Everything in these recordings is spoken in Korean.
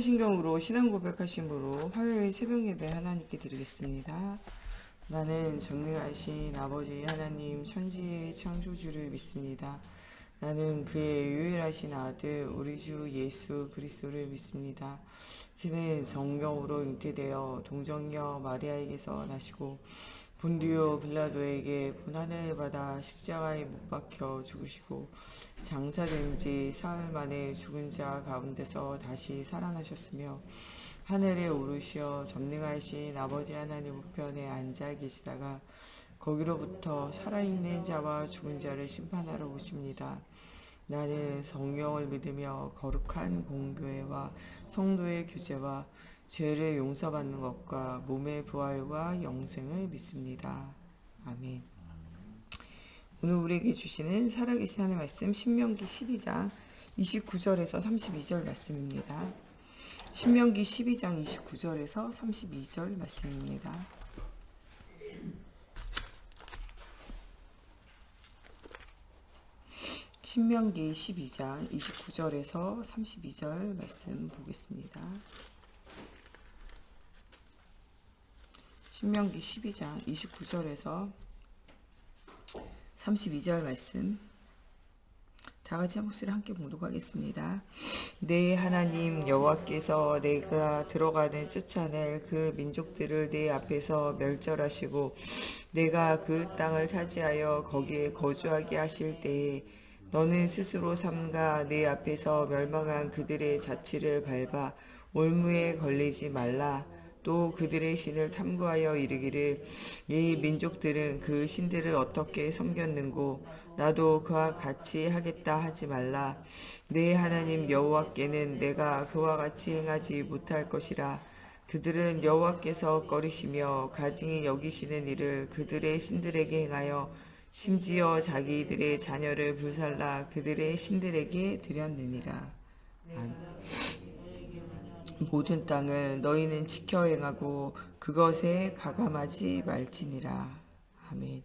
사도신경으로 신앙 고백하심으로 화요일 새벽 예배 하나님께 드리겠습니다. 나는 전능하신 아버지 하나님 천지의 창조주를 믿습니다. 나는 그의 유일하신 아들 우리 주 예수 그리스도를 믿습니다. 그는 성령으로 잉태되어 동정녀 마리아에게서 나시고 본디오 빌라도에게 고난을 받아 십자가에 못 박혀 죽으시고 장사된 지 사흘 만에 죽은 자 가운데서 다시 살아나셨으며 하늘에 오르시어 전능하신 아버지 하나님 우편에 앉아 계시다가 거기로부터 살아있는 자와 죽은 자를 심판하러 오십니다. 나는 성령을 믿으며 거룩한 공교회와 성도의 교제와 죄를 용서받는 것과 몸의 부활과 영생을 믿습니다. 아멘. 오늘 우리에게 주시는 살아계신 하나님의 말씀 신명기 12장 29절에서 32절 말씀입니다. 신명기 12장 29절에서 32절 말씀입니다. 신명기 12장 29절에서 32절 말씀 보겠습니다. 신명기 12장 29절에서 32절 말씀 다 같이 한 목소리 함께 봉독하겠습니다. 내 하나님 여호와께서 내가 들어가는 쫓아낼 그 민족들을 내 앞에서 멸절하시고 내가 그 땅을 차지하여 거기에 거주하게 하실 때에 너는 스스로 삼가 내 앞에서 멸망한 그들의 자취를 밟아 올무에 걸리지 말라. 또 그들의 신을 탐구하여 이르기를 이 민족들은 그 신들을 어떻게 섬겼는고 나도 그와 같이 하겠다 하지 말라. 내 하나님 여호와께는 내가 그와 같이 행하지 못할 것이라. 그들은 여호와께서 꺼리시며 가증히 여기시는 일을 그들의 신들에게 행하여 심지어 자기들의 자녀를 불살라 그들의 신들에게 드렸느니라. 모든 땅을 너희는 지켜 행하고 그것에 가감하지 말지니라. 아멘.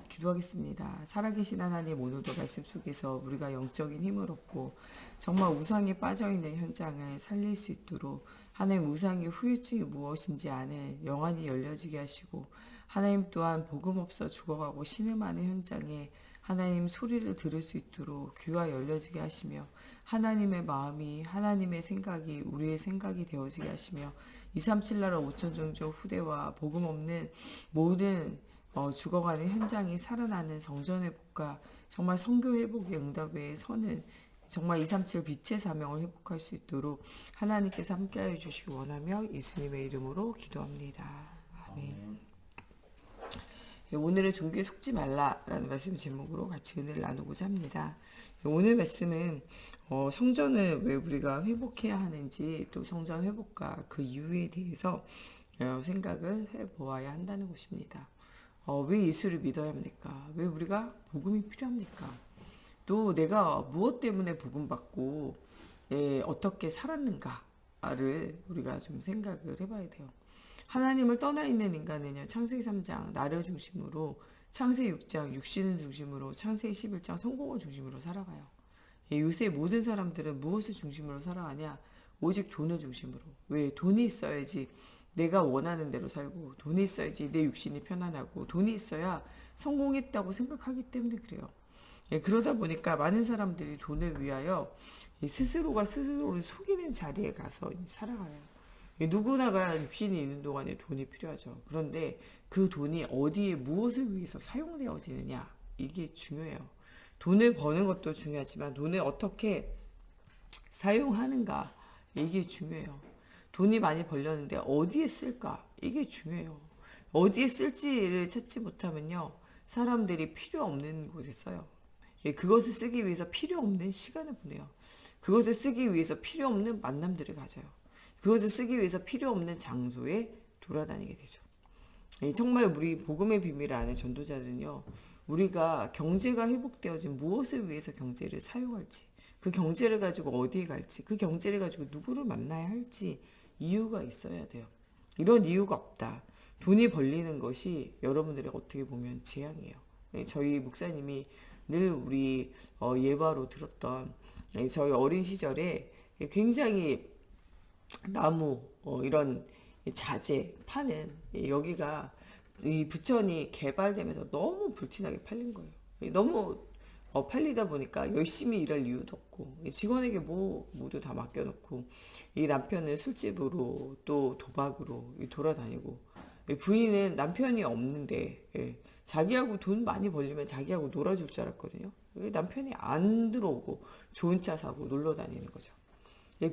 기도하겠습니다. 살아계신 하나님, 오늘도 말씀 속에서 우리가 영적인 힘을 얻고 정말 우상에 빠져있는 현장을 살릴 수 있도록 하나님 우상의 후유증이 무엇인지 아는 영안이 열려지게 하시고 하나님 또한 복음 없어 죽어가고 신음하는 현장에 하나님 소리를 들을 수 있도록 귀가 열려지게 하시며 하나님의 마음이 하나님의 생각이 우리의 생각이 되어지게 하시며 237 나라 5천 종족 후대와 복음 없는 모든 죽어가는 현장이 살아나는 성전의 복과 정말 선교 회복의 응답에 서는 정말 237 빛의 사명을 회복할 수 있도록 하나님께서 함께하여 주시기 원하며 예수님의 이름으로 기도합니다. 아멘. 오늘은 종교에 속지 말라라는 말씀 제목으로 같이 은혜를 나누고자 합니다. 오늘 말씀은 성전을 왜 우리가 회복해야 하는지 또 성전 회복과 그 이유에 대해서 생각을 해보아야 한다는 것입니다. 왜 예수를 믿어야 합니까? 왜 우리가 복음이 필요합니까? 또 내가 무엇 때문에 복음 받고 어떻게 살았는가를 우리가 좀 생각을 해봐야 돼요. 하나님을 떠나 있는 인간은요, 창세기 3장 나를 중심으로, 창세기 6장 육신을 중심으로, 창세기 11장 성공을 중심으로 살아가요. 요새 모든 사람들은 무엇을 중심으로 살아가냐? 오직 돈을 중심으로. 왜? 돈이 있어야지 내가 원하는 대로 살고, 돈이 있어야지 내 육신이 편안하고, 돈이 있어야 성공했다고 생각하기 때문에 그래요. 그러다 보니까 많은 사람들이 돈을 위하여 스스로가 스스로를 속이는 자리에 가서 살아가요. 누구나가 육신이 있는 동안에 돈이 필요하죠. 그런데 그 돈이 어디에 무엇을 위해서 사용되어지느냐, 이게 중요해요. 돈을 버는 것도 중요하지만 돈을 어떻게 사용하는가, 이게 중요해요. 돈이 많이 벌렸는데 어디에 쓸까, 이게 중요해요. 어디에 쓸지를 찾지 못하면요, 사람들이 필요 없는 곳에 써요. 그것을 쓰기 위해서 필요 없는 시간을 보내요. 그것을 쓰기 위해서 필요 없는 만남들을 가져요. 그것을 쓰기 위해서 필요 없는 장소에 돌아다니게 되죠. 정말 우리 복음의 비밀을 아는 전도자들은요, 우리가 경제가 회복되어진 무엇을 위해서 경제를 사용할지, 그 경제를 가지고 어디에 갈지, 그 경제를 가지고 누구를 만나야 할지 이유가 있어야 돼요. 이런 이유가 없다. 돈이 벌리는 것이 여러분들이 어떻게 보면 재앙이에요. 저희 목사님이 늘 우리 예화로 들었던 저희 어린 시절에 굉장히 나무 이런 자재 파는 여기가 이 부천이 개발되면서 너무 불티나게 팔린 거예요. 너무 팔리다 보니까 열심히 일할 이유도 없고 직원에게 뭐 모두 다 맡겨놓고 이 남편은 술집으로 또 도박으로 돌아다니고 부인은 남편이 없는데 자기하고 돈 많이 벌리면 자기하고 놀아줄 줄 알았거든요. 남편이 안 들어오고 좋은 차 사고 놀러 다니는 거죠.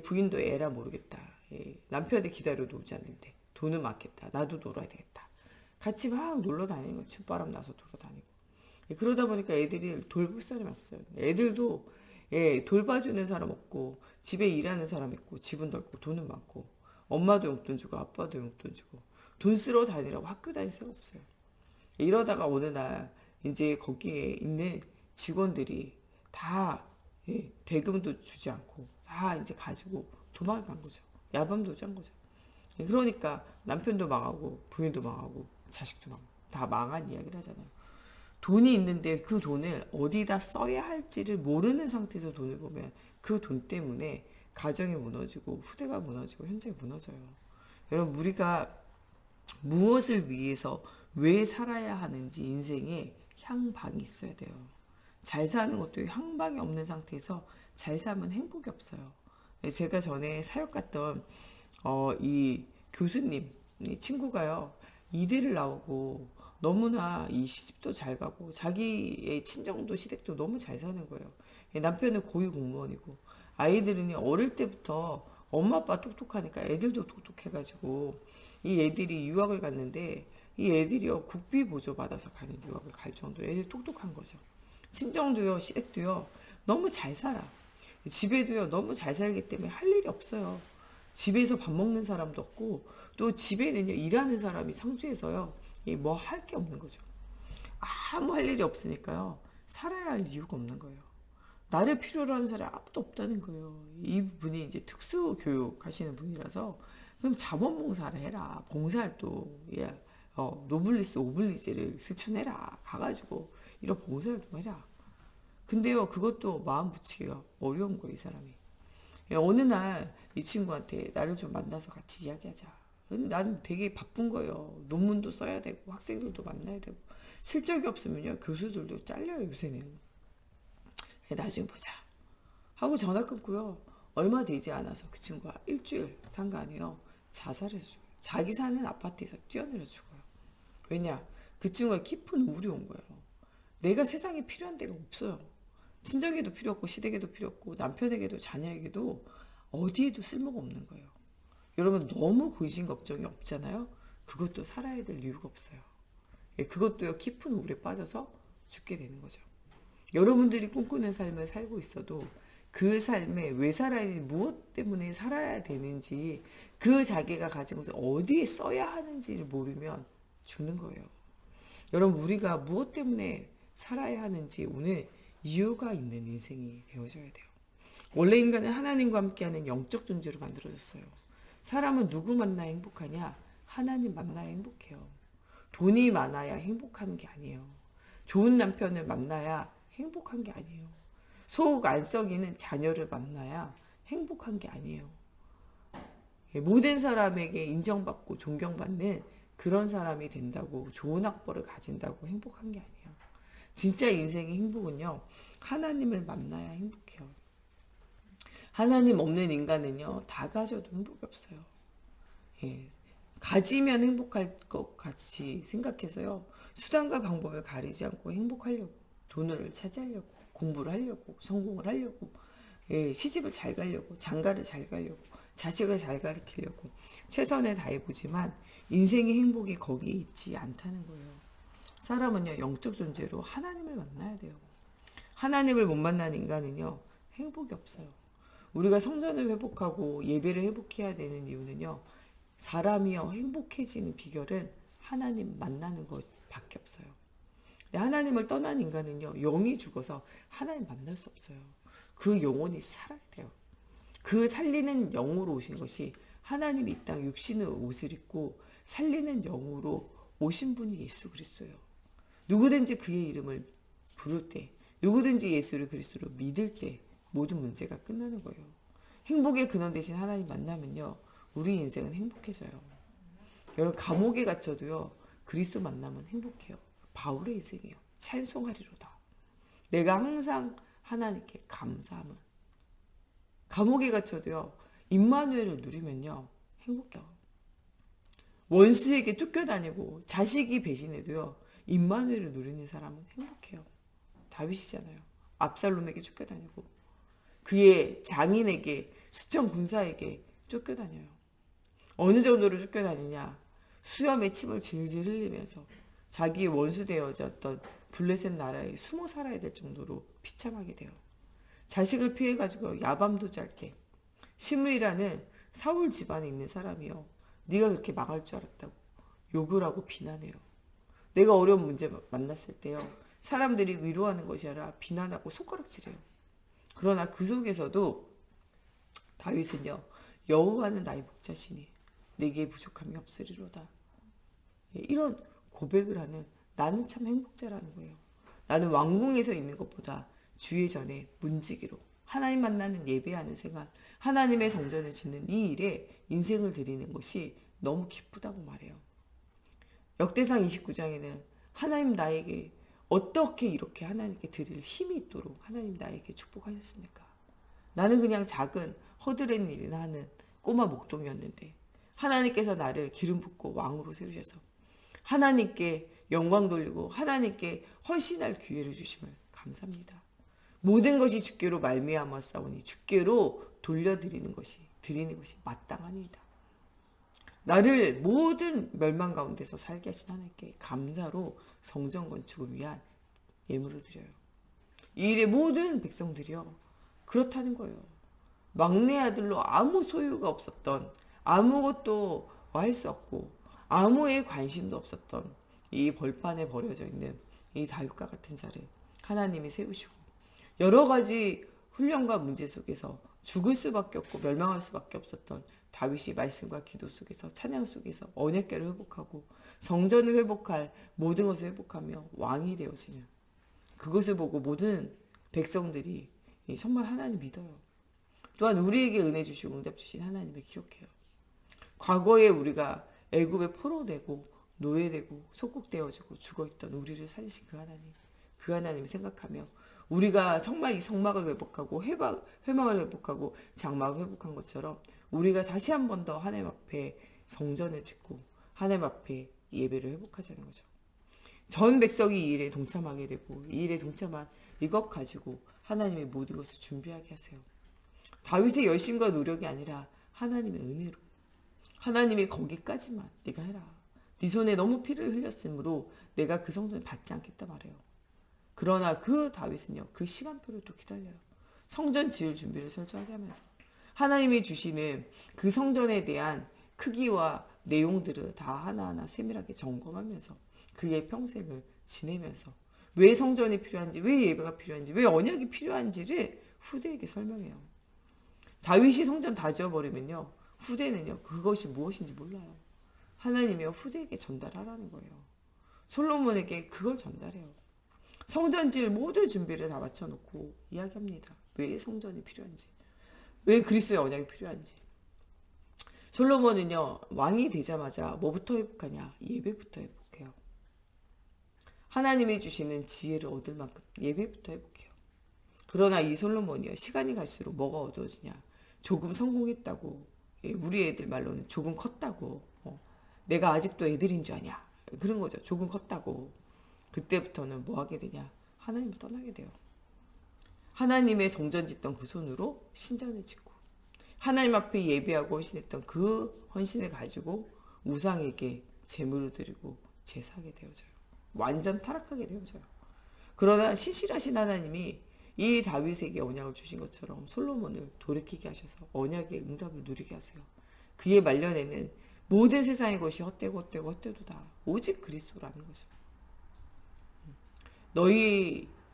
부인도 에라 모르겠다. 남편이 기다려도 오지 않는데 돈은 많겠다. 나도 놀아야 되겠다. 같이 막 놀러 다니는 거 춤바람 나서 돌아다니고 그러다 보니까 애들이 돌볼 사람이 없어요. 애들도 돌봐주는 사람 없고 집에 일하는 사람 있고 집은 넓고 돈은 많고 엄마도 용돈 주고 아빠도 용돈 주고 돈 쓰러 다니라고 학교 다닐 새가 없어요. 이러다가 어느 날 이제 거기에 있는 직원들이 다 대금도 주지 않고 다 이제 가지고 도망을 간 거죠. 야밤도주 한 거죠. 그러니까 남편도 망하고 부인도 망하고 자식도 망하고 다 망한 이야기를 하잖아요. 돈이 있는데 그 돈을 어디다 써야 할지를 모르는 상태에서 돈을 보면 그 돈 때문에 가정이 무너지고 후대가 무너지고 현장이 무너져요. 여러분 우리가 무엇을 위해서 왜 살아야 하는지 인생에 향방이 있어야 돼요. 잘 사는 것도 향방이 없는 상태에서 잘 살면 행복이 없어요. 제가 전에 사역 갔던 이 교수님 이 친구가요 이대를 나오고 너무나 이 시집도 잘 가고 자기의 친정도 시댁도 너무 잘 사는 거예요. 남편은 고위 공무원이고 아이들은 어릴 때부터 엄마 아빠 똑똑하니까 애들도 똑똑해가지고 이 애들이 유학을 갔는데 이 애들이요 국비 보조 받아서 가는 유학을 갈 정도로 애들이 똑똑한 거죠. 친정도요 시댁도요 너무 잘 살아. 집에도요 너무 잘 살기 때문에 할 일이 없어요. 집에서 밥 먹는 사람도 없고 또 집에는요 일하는 사람이 상주해서요 뭐 할 게 없는 거죠. 아무 할 일이 없으니까요 살아야 할 이유가 없는 거예요. 나를 필요로 하는 사람이 아무도 없다는 거예요. 이분이 이제 특수 교육 하시는 분이라서 그럼 자원봉사를 해라. 봉사활동 노블리스 오블리제를 실천해라. 가가지고 이런 봉사활동 해라. 근데요 그것도 마음 붙이기가 어려운 거예요 이 사람이. 어느 날 이 친구한테 나를 좀 만나서 같이 이야기하자. 근데 나는 되게 바쁜 거예요. 논문도 써야 되고 학생들도 만나야 되고 실적이 없으면요 교수들도 잘려요 요새는. 나중에 보자 하고 전화 끊고요. 얼마 되지 않아서 그 친구가 일주일 상간에요 자살해서 죽어요. 자기 사는 아파트에서 뛰어내려 죽어요. 왜냐? 그 친구가 깊은 우울이 온 거예요. 내가 세상에 필요한 데가 없어요. 친정에도 필요 없고 시댁에도 필요 없고 남편에게도 자녀에게도 어디에도 쓸모가 없는 거예요. 여러분 너무 고이신 걱정이 없잖아요. 그것도 살아야 될 이유가 없어요. 그것도요 깊은 우울에 빠져서 죽게 되는 거죠. 여러분들이 꿈꾸는 삶을 살고 있어도 그 삶에 왜 살아야 되는지 무엇 때문에 살아야 되는지 그 자기가 가진 것을 어디에 써야 하는지를 모르면 죽는 거예요. 여러분 우리가 무엇 때문에 살아야 하는지 오늘 이유가 있는 인생이 되어져야 돼요. 원래 인간은 하나님과 함께하는 영적 존재로 만들어졌어요. 사람은 누구 만나야 행복하냐? 하나님 만나야 행복해요. 돈이 많아야 행복한 게 아니에요. 좋은 남편을 만나야 행복한 게 아니에요. 속 안 썩이는 자녀를 만나야 행복한 게 아니에요. 모든 사람에게 인정받고 존경받는 그런 사람이 된다고 좋은 학벌을 가진다고 행복한 게 아니에요. 진짜 인생의 행복은요. 하나님을 만나야 행복해요. 하나님 없는 인간은요. 다 가져도 행복이 없어요. 가지면 행복할 것 같이 생각해서요. 수단과 방법을 가리지 않고 행복하려고 돈을 차지하려고 공부를 하려고 성공을 하려고 시집을 잘 가려고 장가를 잘 가려고 자식을 잘 가르치려고 최선을 다해보지만 인생의 행복이 거기에 있지 않다는 거예요. 사람은요 영적 존재로 하나님을 만나야 돼요. 하나님을 못 만난 인간은요 행복이 없어요. 우리가 성전을 회복하고 예배를 회복해야 되는 이유는요 사람이요 행복해지는 비결은 하나님 만나는 것밖에 없어요. 하나님을 떠난 인간은요 영이 죽어서 하나님 만날 수 없어요. 그 영혼이 살아야 돼요. 그 살리는 영으로 오신 것이 하나님이 이 땅 육신의 옷을 입고 살리는 영으로 오신 분이 예수 그리스도예요. 누구든지 그의 이름을 부를 때 누구든지 예수를 그리스도로 믿을 때 모든 문제가 끝나는 거예요. 행복의 근원 되신 하나님 만나면요 우리 인생은 행복해져요. 여러분 감옥에 갇혀도요. 그리스도 만나면 행복해요. 바울의 인생이에요. 찬송하리로다. 내가 항상 하나님께 감사함을. 감옥에 갇혀도요. 임마누엘을 누리면요. 행복해요. 원수에게 쫓겨다니고 자식이 배신해도요. 임마누엘을 누리는 사람은 행복해요. 다윗이잖아요. 압살롬에게 쫓겨다니고 그의 장인에게 수청 군사에게 쫓겨다녀요. 어느 정도로 쫓겨다니냐. 수염에 침을 질질 흘리면서 자기의 원수 되어졌던 블레셋 나라에 숨어 살아야 될 정도로 비참하게 돼요. 자식을 피해가지고 야밤도 짧게 시므이라는 사울 집안에 있는 사람이요. 네가 그렇게 망할 줄 알았다고 욕을 하고 비난해요. 내가 어려운 문제 만났을 때요. 사람들이 위로하는 것이 아니라 비난하고 손가락질해요. 그러나 그 속에서도 다윗은요. 여호와는 나의 목자시니 내게 부족함이 없으리로다. 이런 고백을 하는 나는 참 행복자라는 거예요. 나는 왕궁에서 있는 것보다 주의 전에 문지기로 하나님 만나는 예배하는 생활, 하나님의 성전을 짓는 이 일에 인생을 드리는 것이 너무 기쁘다고 말해요. 역대상 29장에는 하나님 나에게 어떻게 이렇게 하나님께 드릴 힘이 있도록 하나님 나에게 축복하셨습니까? 나는 그냥 작은 허드렛 일이나 하는 꼬마 목동이었는데 하나님께서 나를 기름 붓고 왕으로 세우셔서 하나님께 영광 돌리고 하나님께 헌신할 기회를 주심을 감사합니다. 모든 것이 주께로 말미암아 싸우니 주께로 돌려드리는 것이 드리는 것이 마땅하니이다. 나를 모든 멸망 가운데서 살게 하신 하나님께 감사로 성전 건축을 위한 예물을 드려요. 이 일에 모든 백성들이요. 그렇다는 거예요. 막내 아들로 아무 소유가 없었던 아무것도 할 수 없고 아무의 관심도 없었던 이 벌판에 버려져 있는 이 다윗과 같은 자를 하나님이 세우시고 여러 가지 훈련과 문제 속에서 죽을 수밖에 없고 멸망할 수밖에 없었던 다윗이 말씀과 기도 속에서 찬양 속에서 언약궤를 회복하고 성전을 회복할 모든 것을 회복하며 왕이 되어지는 그것을 보고 모든 백성들이 정말 하나님 믿어요. 또한 우리에게 은혜 주시고 응답 주신 하나님을 기억해요. 과거에 우리가 애굽에 포로되고 노예되고 속국되어지고 죽어있던 우리를 살리신 그 하나님 생각하며 우리가 정말 이 성막을 회복하고 회막을 회복하고 장막을 회복한 것처럼 우리가 다시 한 번 더 하나님 앞에 성전을 짓고 하나님 앞에 예배를 회복하자는 거죠. 전 백성이 이 일에 동참하게 되고 이 일에 동참한 이것 가지고 하나님의 모든 것을 준비하게 하세요. 다윗의 열심과 노력이 아니라 하나님의 은혜로 하나님이 거기까지만 네가 해라. 네 손에 너무 피를 흘렸으므로 내가 그 성전을 받지 않겠다 말해요. 그러나 그 다윗은요. 그 시간표를 또 기다려요. 성전 지을 준비를 철저하게 하면서 하나님이 주시는 그 성전에 대한 크기와 내용들을 다 하나하나 세밀하게 점검하면서 그의 평생을 지내면서 왜 성전이 필요한지 왜 예배가 필요한지 왜 언약이 필요한지를 후대에게 설명해요. 다윗이 성전 다 지어버리면요. 후대는요. 그것이 무엇인지 몰라요. 하나님이요. 후대에게 전달하라는 거예요. 솔로몬에게 그걸 전달해요. 성전질 모든 준비를 다 맞춰놓고 이야기합니다. 왜 성전이 필요한지. 왜 그리스도의 언약이 필요한지. 솔로몬은요. 왕이 되자마자 뭐부터 회복하냐. 예배부터 회복해요. 하나님이 주시는 지혜를 얻을 만큼 예배부터 회복해요. 그러나 이 솔로몬이요. 시간이 갈수록 뭐가 어두워지냐. 조금 성공했다고. 우리 애들 말로는 조금 컸다고. 내가 아직도 애들인 줄 아냐. 그런 거죠. 조금 컸다고. 그때부터는 뭐 하게 되냐. 하나님을 떠나게 돼요. 하나님의 성전 짓던 그 손으로 신전을 짓고 하나님 앞에 예배하고 헌신했던 그 헌신을 가지고 우상에게 제물을 드리고 제사하게 되어져요. 완전 타락하게 되어져요. 그러나 신실하신 하나님이 이 다윗에게 언약을 주신 것처럼 솔로몬을 돌이키게 하셔서 언약의 응답을 누리게 하세요. 그의 말년에는 모든 세상의 것이 헛되도다. 오직 그리스도라는 거죠.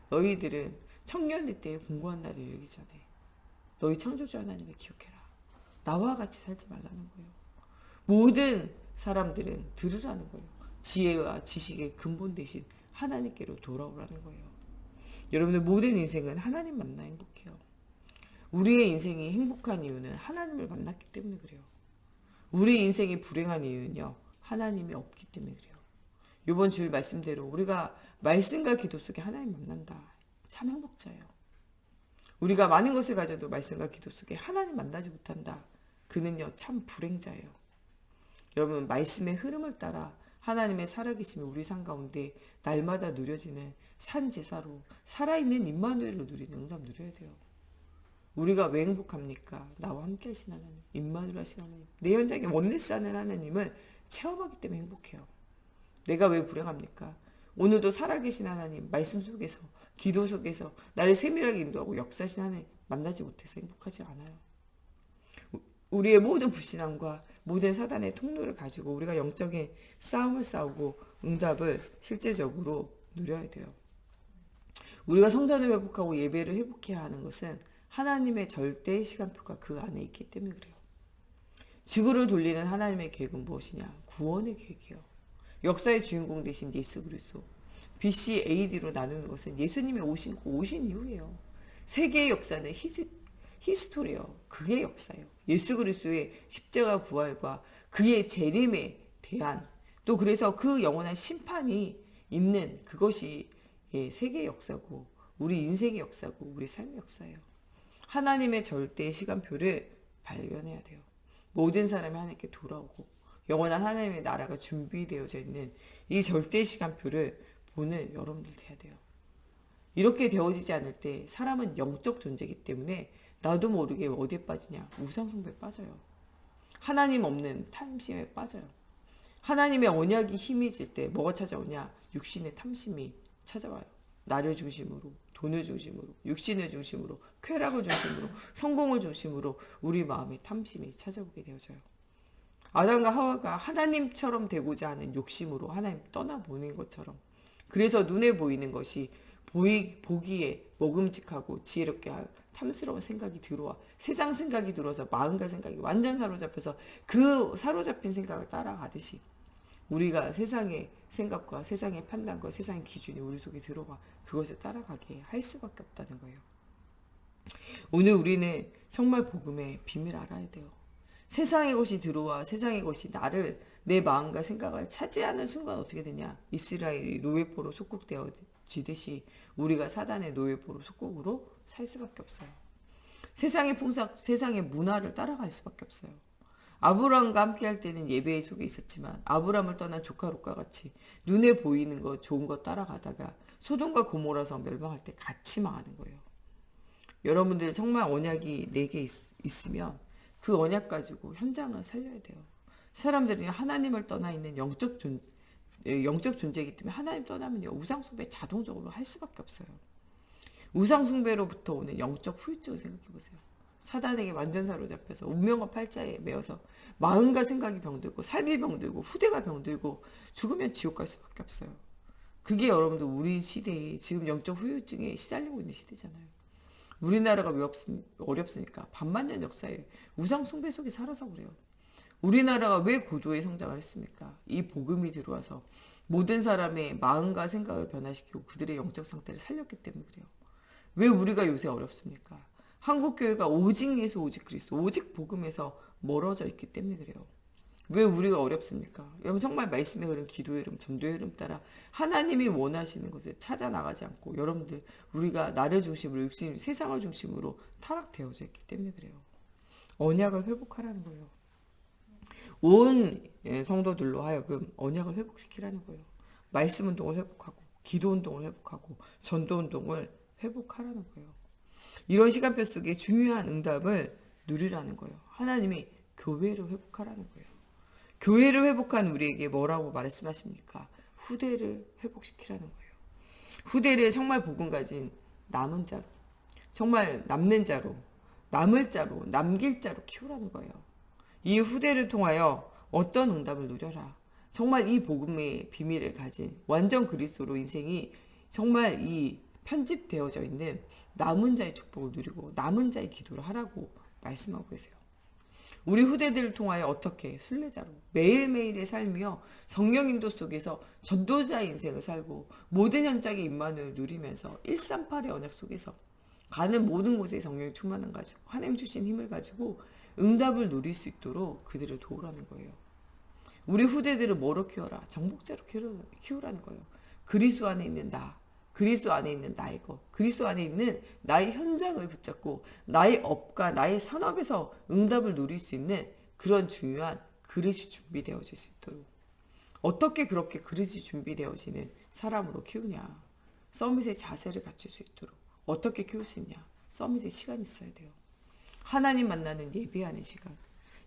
너희들은 청년의 때에 공고한 날이 이르기 전에 너희 창조주 하나님을 기억해라. 나와 같이 살지 말라는 거예요. 모든 사람들은 들으라는 거예요. 지혜와 지식의 근본 대신 하나님께로 돌아오라는 거예요. 여러분들 모든 인생은 하나님 만나 행복해요. 우리의 인생이 행복한 이유는 하나님을 만났기 때문에 그래요. 우리 인생이 불행한 이유는요, 하나님이 없기 때문에 그래요. 이번 주일 말씀대로 우리가 말씀과 기도 속에 하나님 만난다. 참 행복자예요. 우리가 많은 것을 가져도 말씀과 기도 속에 하나님 만나지 못한다. 그는요, 참 불행자예요. 여러분, 말씀의 흐름을 따라 하나님의 살아계심이 우리 삶 가운데 날마다 누려지는 산제사로 살아있는 임마누엘로 누리는 응답 누려야 돼요. 우리가 왜 행복합니까? 나와 함께 하신 하나님, 임마누엘 하신 하나님, 내 현장에 원네스 하는 하나님을 체험하기 때문에 행복해요. 내가 왜 불행합니까? 오늘도 살아계신 하나님, 말씀 속에서, 기도 속에서 나를 세밀하게 인도하고 역사하신 하나님 만나지 못해서 행복하지 않아요. 우리의 모든 불신앙과 모든 사단의 통로를 가지고 우리가 영적인 싸움을 싸우고 응답을 실제적으로 누려야 돼요. 우리가 성전을 회복하고 예배를 회복해야 하는 것은 하나님의 절대의 시간표가 그 안에 있기 때문에 그래요. 지구를 돌리는 하나님의 계획은 무엇이냐? 구원의 계획이에요. 역사의 주인공 되신 예수 그리스도. BC, AD로 나누는 것은 예수님이 오신 이후예요. 세계의 역사는 히스토리예요. 그게 역사예요. 예수 그리스도의 십자가 부활과 그의 재림에 대한 또 그래서 그 영원한 심판이 있는 그것이 세계의 역사고 우리 인생의 역사고 우리 삶의 역사예요. 하나님의 절대 시간표를 발견해야 돼요. 모든 사람이 하나님께 돌아오고 영원한 하나님의 나라가 준비되어져 있는 이 절대 시간표를 보는 여러분들 돼야 돼요. 이렇게 되어지지 않을 때 사람은 영적 존재이기 때문에 나도 모르게 어디에 빠지냐? 우상숭배에 빠져요. 하나님 없는 탐심에 빠져요. 하나님의 언약이 힘이질 때 뭐가 찾아오냐? 육신의 탐심이 찾아와요. 나를 중심으로, 돈을 중심으로, 육신을 중심으로, 쾌락을 중심으로, 성공을 중심으로 우리 마음의 탐심이 찾아오게 되어져요. 아담과 하와가 하나님처럼 되고자 하는 욕심으로 하나님 떠나보낸 것처럼 그래서 눈에 보이는 것이 보기에 먹음직하고 지혜롭게 탐스러운 생각이 들어와 세상 생각이 들어와서 마음과 생각이 완전 사로잡혀서 그 사로잡힌 생각을 따라가듯이 우리가 세상의 생각과 세상의 판단과 세상의 기준이 우리 속에 들어와 그것을 따라가게 할 수밖에 없다는 거예요. 오늘 우리는 정말 복음의 비밀을 알아야 돼요. 세상의 것이 들어와 세상의 것이 나를 내 마음과 생각을 차지하는 순간 어떻게 되냐? 이스라엘이 노예포로 속국되어지듯이 우리가 사단의 노예포로 속국으로 살 수밖에 없어요. 세상의 풍상, 세상의 문화를 따라갈 수밖에 없어요. 아브라함과 함께 할 때는 예배 속에 있었지만 아브라함을 떠난 조카 롯과 같이 눈에 보이는 것 좋은 것 따라가다가 소돔과 고모라 성 멸망할 때 같이 망하는 거예요. 여러분들 정말 언약이 내게 있으면 그 언약 가지고 현장을 살려야 돼요. 사람들이 하나님을 떠나 있는 영적 존재이기 때문에 하나님 떠나면요 우상숭배 자동적으로 할 수밖에 없어요. 우상숭배로부터 오는 영적 후유증을 생각해 보세요. 사단에게 완전 사로잡혀서 운명과 팔자에 매어서 마음과 생각이 병들고 삶이 병들고 후대가 병들고 죽으면 지옥 갈 수밖에 없어요. 그게 여러분들 우리 시대에 지금 영적 후유증에 시달리고 있는 시대잖아요. 우리나라가 왜 어렵습니까? 반만년 역사에 우상 숭배 속에 살아서 그래요. 우리나라가 왜 고도의 성장을 했습니까? 이 복음이 들어와서 모든 사람의 마음과 생각을 변화시키고 그들의 영적 상태를 살렸기 때문에 그래요. 왜 우리가 요새 어렵습니까? 한국교회가 오직 예수 오직 그리스도 오직 복음에서 멀어져 있기 때문에 그래요. 왜 우리가 어렵습니까? 여러분 정말 말씀의 흐름, 기도의 흐름, 전도의 흐름 따라 하나님이 원하시는 것을 찾아 나가지 않고 여러분들 우리가 나를 중심으로 육신, 세상을 중심으로 타락되어져 있기 때문에 그래요. 언약을 회복하라는 거예요. 온 성도들로 하여금 언약을 회복시키라는 거예요. 말씀 운동을 회복하고 기도 운동을 회복하고 전도 운동을 회복하라는 거예요. 이런 시간표 속에 중요한 응답을 누리라는 거예요. 하나님이 교회를 회복하라는 거예요. 교회를 회복한 우리에게 뭐라고 말씀하십니까? 후대를 회복시키라는 거예요. 후대를 정말 복음 가진 남은 자로, 정말 남는 자로, 남을 자로, 남길 자로 키우라는 거예요. 이 후대를 통하여 어떤 응답을 누려라. 정말 이 복음의 비밀을 가진 완전 그리스도로 인생이 정말 이 편집되어져 있는 남은 자의 축복을 누리고 남은 자의 기도를 하라고 말씀하고 계세요. 우리 후대들을 통하여 어떻게 순례자로 매일매일의 삶이요 성령 인도 속에서 전도자의 인생을 살고 모든 현장의 임만을 누리면서 138의 언약 속에서 가는 모든 곳에 성령이 충만한 가지고 하나님 주신 힘을 가지고 응답을 누릴 수 있도록 그들을 도우라는 거예요. 우리 후대들을 뭐로 키워라? 정복자로 키우라는 거예요. 그리스도 안에 있는 나, 그리스도 안에 있는 나의 것, 그리스도 안에 있는 나의 현장을 붙잡고 나의 업과 나의 산업에서 응답을 누릴 수 있는 그런 중요한 그릇이 준비되어질 수 있도록. 어떻게 그렇게 그릇이 준비되어지는 사람으로 키우냐? 서밋의 자세를 갖출 수 있도록. 어떻게 키울 수 있냐? 서밋의 시간이 있어야 돼요. 하나님 만나는 예배하는 시간.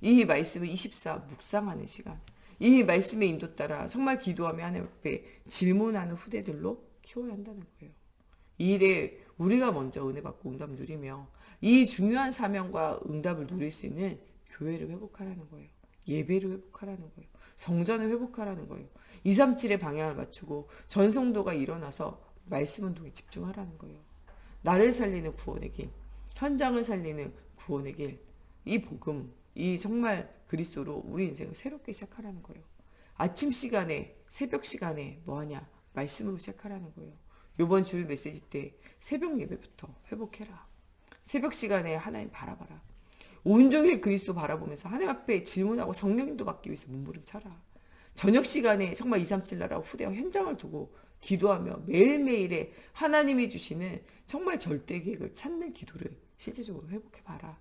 이 말씀을 24 묵상하는 시간. 이 말씀의 인도 따라 정말 기도하며 하나님 앞에 질문하는 후대들로 키워야 한다는 거예요. 이 일에 우리가 먼저 은혜 받고 응답을 누리며 이 중요한 사명과 응답을 누릴 수 있는 교회를 회복하라는 거예요. 예배를 회복하라는 거예요. 성전을 회복하라는 거예요. 237의 방향을 맞추고 전성도가 일어나서 말씀 운동에 집중하라는 거예요. 나를 살리는 구원의 길, 현장을 살리는 구원의 길, 이 복음, 이 정말 그리스도로 우리 인생을 새롭게 시작하라는 거예요. 아침 시간에, 새벽 시간에 뭐하냐? 말씀으로 시작하라는 거예요. 이번 주일 메시지 때 새벽 예배부터 회복해라. 새벽 시간에 하나님 바라봐라. 온종일 그리스도 바라보면서 하나님 앞에 질문하고 성령님도 받기 위해서 몸부림쳐라. 저녁 시간에 정말 237 나라와 후대와 현장을 두고 기도하며 매일매일의 하나님이 주시는 정말 절대 계획을 찾는 기도를 실제적으로 회복해봐라.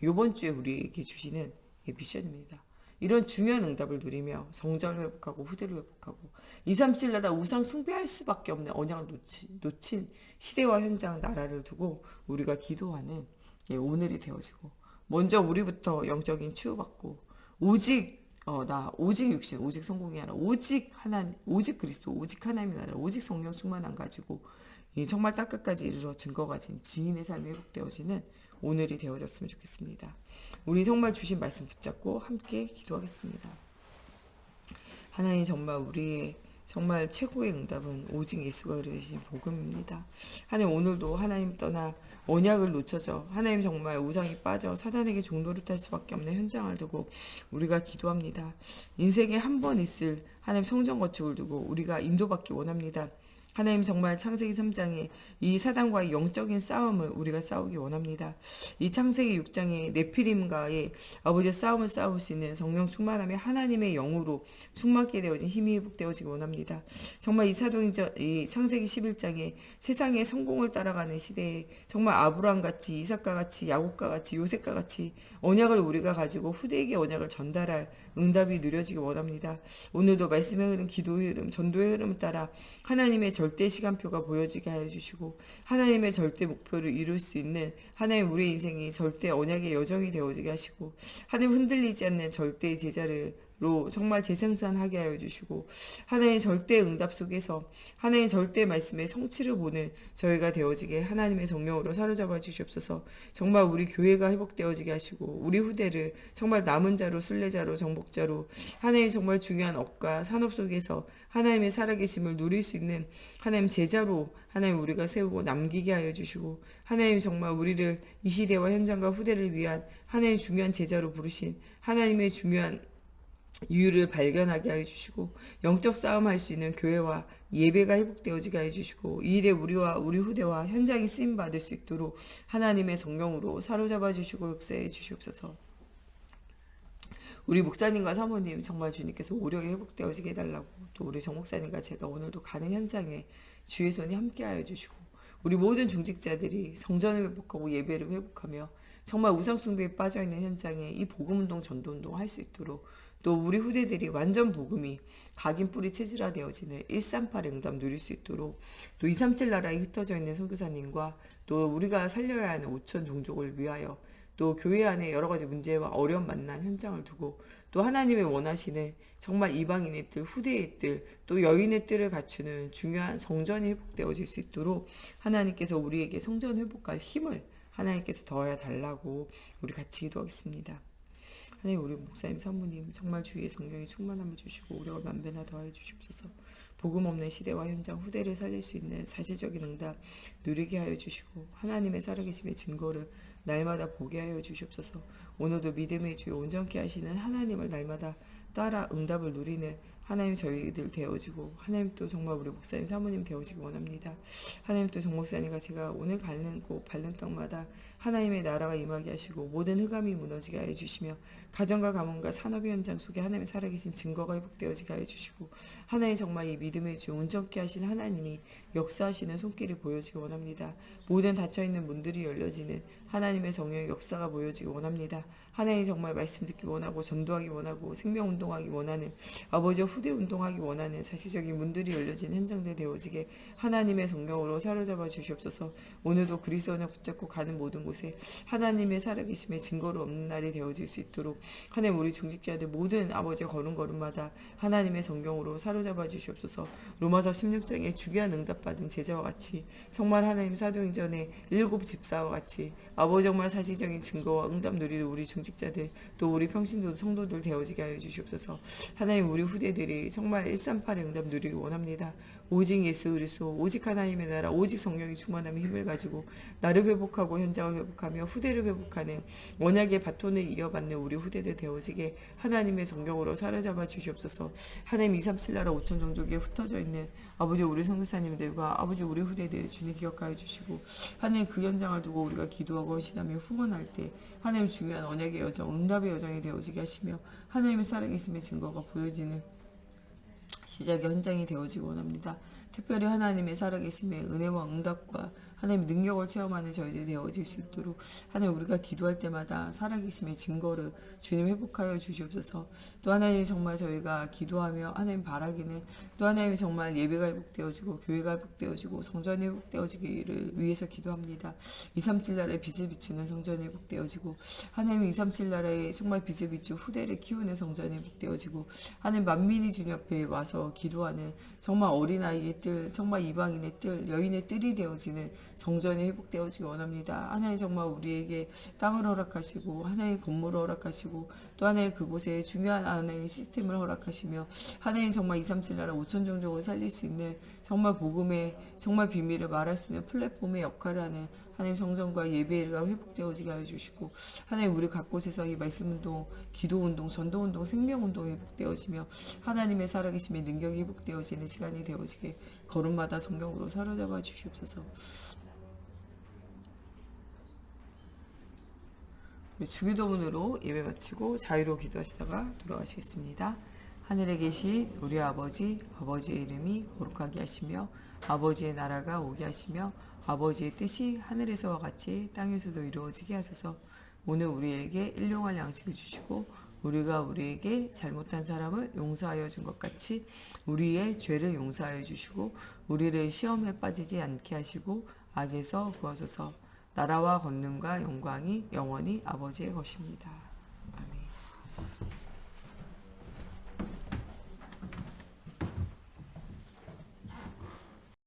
이번 주에 우리에게 주시는 미션입니다. 이런 중요한 응답을 누리며 성전을 회복하고 후대를 회복하고 237 나라 우상 숭배할 수밖에 없는 언약을 놓친 시대와 현장 나라를 두고 우리가 기도하는 오늘이 되어지고 먼저 우리부터 영적인 치유받고 오직 오직 육신, 오직 성공이 아니라 오직 하나님, 오직 그리스도, 오직 하나님이 아니라 오직 성령 충만 안 가지고 정말 땅끝까지 이르러 증거 가진 지인의 삶이 회복되어지는 오늘이 되어졌으면 좋겠습니다. 우리 정말 주신 말씀 붙잡고 함께 기도하겠습니다. 하나님 정말 우리의 정말 최고의 응답은 오직 예수가 이루신 복음입니다. 하나님 오늘도 하나님 떠나 언약을 놓쳐져 하나님 정말 우상이 빠져 사단에게 종노릇할 수밖에 없는 현장을 두고 우리가 기도합니다. 인생에 한 번 있을 하나님 성전 건축을 두고 우리가 인도받기 원합니다. 하나님 정말 창세기 3장에 이 사단과의 영적인 싸움을 우리가 싸우기 원합니다. 이 창세기 6장에 네피림과의 아버지의 싸움을 싸울 수 있는 성령 충만함에 하나님의 영으로 충만케 되어진 힘이 회복되어지기 원합니다. 정말 이 창세기 11장에 세상의 성공을 따라가는 시대에 정말 아브라함같이 이삭과 같이 야곱과 같이 요셉과 같이 언약을 우리가 가지고 후대에게 언약을 전달할 응답이 누려지기 원합니다. 오늘도 말씀의 흐름, 기도의 흐름, 전도의 흐름을 따라 하나님의 절대 시간표가 보여지게 하여 주시고 하나님의 절대 목표를 이룰 수 있는 하나님 우리 인생이 절대 언약의 여정이 되어지게 하시고 하나님 흔들리지 않는 절대 제자로 정말 재생산하게 하여 주시고 하나님의 절대 응답 속에서 하나님의 절대 말씀의 성취를 보는 저희가 되어지게 하나님의 성령으로 사로잡아 주시옵소서. 정말 우리 교회가 회복되어지게 하시고 우리 후대를 정말 남은 자로 순례자로 정복자로 하나님의 정말 중요한 업과 산업 속에서 하나님의 살아계심을 누릴 수 있는 하나님 제자로 하나님 우리가 세우고 남기게 하여 주시고 하나님 정말 우리를 이 시대와 현장과 후대를 위한 하나님의 중요한 제자로 부르신 하나님의 중요한 이유를 발견하게 하여 주시고 영적 싸움할 수 있는 교회와 예배가 회복되어지게 하여 주시고 이 일에 우리와 우리 후대와 현장이 쓰임받을 수 있도록 하나님의 성령으로 사로잡아 주시고 역사해 주시옵소서. 우리 목사님과 사모님 정말 주님께서 오력이 회복되어지게 해달라고 또 우리 정 목사님과 제가 오늘도 가는 현장에 주의 손이 함께하여 주시고 우리 모든 중직자들이 성전을 회복하고 예배를 회복하며 정말 우상숭배에 빠져있는 현장에 이 복음운동 전도운동 할 수 있도록 또 우리 후대들이 완전 복음이 각인 뿌리 체질화되어지는 138의 응답 누릴 수 있도록 또 237 나라에 흩어져 있는 선교사님과 또 우리가 살려야 하는 5천 종족을 위하여 또 교회 안에 여러 가지 문제와 어려움 만난 현장을 두고 또 하나님의 원하시는 정말 이방인의 뜰, 후대의 뜰, 또 여인의 뜰을 갖추는 중요한 성전이 회복되어질 수 있도록 하나님께서 우리에게 성전 회복할 힘을 하나님께서 더하여 달라고 우리 같이 기도하겠습니다. 하나님 우리 목사님 사모님 정말 주의 성령이 충만함을 주시고 오력을 만배나 더하여 주시옵소서. 복음 없는 시대와 현장 후대를 살릴 수 있는 사실적인 응답 누리게 하여 주시고 하나님의 살아계심의 증거를 날마다 보게 하여 주시옵소서. 오늘도 믿음의 주여 온전케 하시는 하나님을 날마다 따라 응답을 누리는 하나님 저희들 되어지고 하나님 또 정말 우리 목사님 사모님 되어지기 원합니다. 하나님 또 정 목사님과 제가 오늘 가는 곳 밟는 땅마다 하나님의 나라가 임하게 하시고 모든 흑암이 무너지게 하여 주시며 가정과 가문과 산업의 현장 속에 하나님의 살아계신 증거가 회복되어지게 하여 주시고 하나님 정말 이 믿음의 주 온전케 하신 하나님이 역사하시는 손길이 보여지기 원합니다. 모든 닫혀있는 문들이 열려지는 하나님의 정령의 역사가 보여지기 원합니다. 하나님 정말 말씀 듣기 원하고 전도하기 원하고 생명운동하기 원하는 아버지 후대 운동하기 원하는 사실적인 문들이 열려진 현장들 되어지게 하나님의 성령으로 사로잡아 주시옵소서. 오늘도 그리스도를 붙잡고 가는 모든 곳에 하나님의 살아계심의 증거로 없는 날이 되어질 수 있도록 하나님 우리 중직자들 모든 아버지 걸음걸음마다 하나님의 성령으로 사로잡아 주시옵소서. 로마서 16장에 주기한 응답받은 제자와 같이 정말 하나님 사도행전의 7 집사와 같이 아버지 정말 사실적인 증거와 응답 누리는 우리 중직자들 또 우리 평신도 성도들 되어지게 하여 주시옵소서. 하나님 우리 후대들이 정말 138의 응답 누리기 원합니다. 오직 예수 그리스도 오직 하나님의 나라 오직 성령이 충만함의 힘을 가지고 나를 회복하고 현장을 회복하며 후대를 회복하는 언약의 바톤을 이어받는 우리 후대들 되어지게 하나님의 성령으로 사로잡아 주시옵소서. 하나님 237 나라 5천 종족에 흩어져 있는 아버지 우리 선교사님들과 아버지 우리 후대들 주님 기억하여 주시고 하나님 그 현장을 두고 우리가 기도하고 헌신하며 후원할 때 하나님 중요한 언약의 여정 응답의 여정이 되어지게 하시며 하나님의 살아계심의 증거가 보여지는 시작의 현장이 되어지기 원합니다. 특별히 하나님의 살아계심의 은혜와 응답과 하나님의 능력을 체험하는 저희들이 되어질 수 있도록 하나님 우리가 기도할 때마다 살아계심의 증거를 주님 회복하여 주시옵소서. 또 하나님 정말 저희가 기도하며 하나님 바라기는 또 하나님 정말 예배가 회복되어지고 교회가 회복되어지고 성전이 회복되어지기를 위해서 기도합니다. 237 나라의 빛을 비추는 성전이 회복되어지고 하나님 237 나라의 정말 빛을 비추 후대를 키우는 성전이 회복되어지고 하나님 만민이 주님 앞에 와서 기도하는 정말 어린아이의 뜰 정말 이방인의 뜰 여인의 뜰이 되어지는 성전이 회복되어지기 원합니다. 하나님 정말 우리에게 땅을 허락하시고 하나님 건물을 허락하시고 또 하나님 그곳에 중요한 하나님 시스템을 허락하시며 하나님 정말 237 나라 5천 종족을 살릴 수 있는 정말 복음의 정말 비밀을 말할 수 있는 플랫폼의 역할을 하는 하나님 성전과 예배가 회복되어지게 하여 주시고 하나님 우리 각 곳에서 이 말씀운동, 기도운동, 전도운동, 생명운동이 회복되어지며 하나님의 살아계심의 능력이 회복되어지는 시간이 되어지게 걸음마다 성경으로 사로잡아 주시옵소서. 우리 주기도문으로 예배 마치고 자유로 기도하시다가 돌아가시겠습니다. 하늘에 계신 우리 아버지, 아버지의 이름이 거룩하게 하시며 아버지의 나라가 오게 하시며 아버지의 뜻이 하늘에서와 같이 땅에서도 이루어지게 하소서. 오늘 우리에게 일용할 양식을 주시고 우리가 우리에게 잘못한 사람을 용서하여 준 것 같이 우리의 죄를 용서하여 주시고 우리를 시험에 빠지지 않게 하시고 악에서 구하소서. 나라와 권능과 영광이 영원히 아버지의 것입니다.